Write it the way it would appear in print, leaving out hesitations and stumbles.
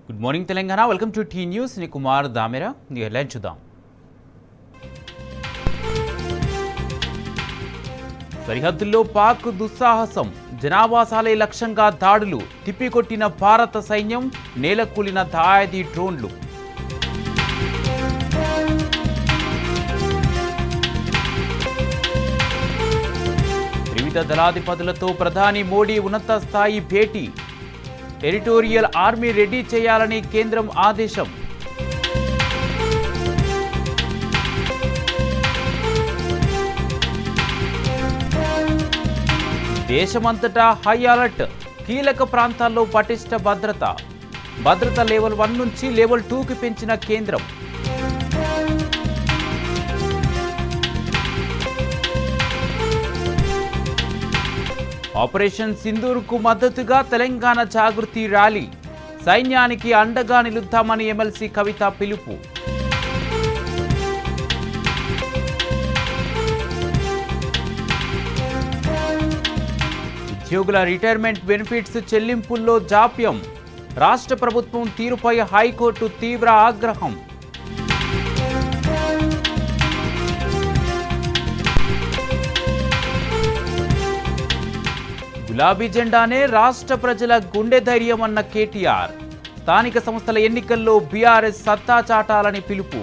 Good morning Telangana. Welcome to T news. ని Kumar Damera. Headline చూద్దాం. సరిహద్దుల్లో పాక్ దుస్సాహసం, జనావాసాలే లక్ష్యంగా దాడులు, తిప్పికొట్టిన భారత సైన్యం, నేలకూలిన దాయాది డ్రోన్లు. త్రివిధ దళాధిపతులతో ప్రధాని మోడీ ఉన్నత స్థాయి భేటీ, టెరిటోరియల్ ఆర్మీ రెడీ చేయాలని కేంద్రం ఆదేశం. దేశమంతటా హై అలర్ట్, కీలక ప్రాంతాల్లో పటిష్ట భద్రత లెవెల్ 1 నుంచి లెవెల్ 2కి పెంచిన కేంద్రం. ఆపరేషన్ సింధూర్కు మద్దతుగా తెలంగాణ జాగృతి ర్యాలీ, సైన్యానికి అండగా నిలుద్దామని ఎమ్మెల్సీ కవిత పిలుపు. ఉద్యోగుల రిటైర్మెంట్ బెనిఫిట్స్ చెల్లింపుల్లో జాప్యం, రాష్ట్ర ప్రభుత్వం తీరుపై హైకోర్టు తీవ్ర ఆగ్రహం. గులాబీ జెండానే రాష్ట్ర ప్రజల గుండె ధైర్యం అన్న కేటీఆర్, స్థానిక సంస్థల ఎన్నికల్లో బీఆర్ఎస్ సత్తా చాటాలని పిలుపు.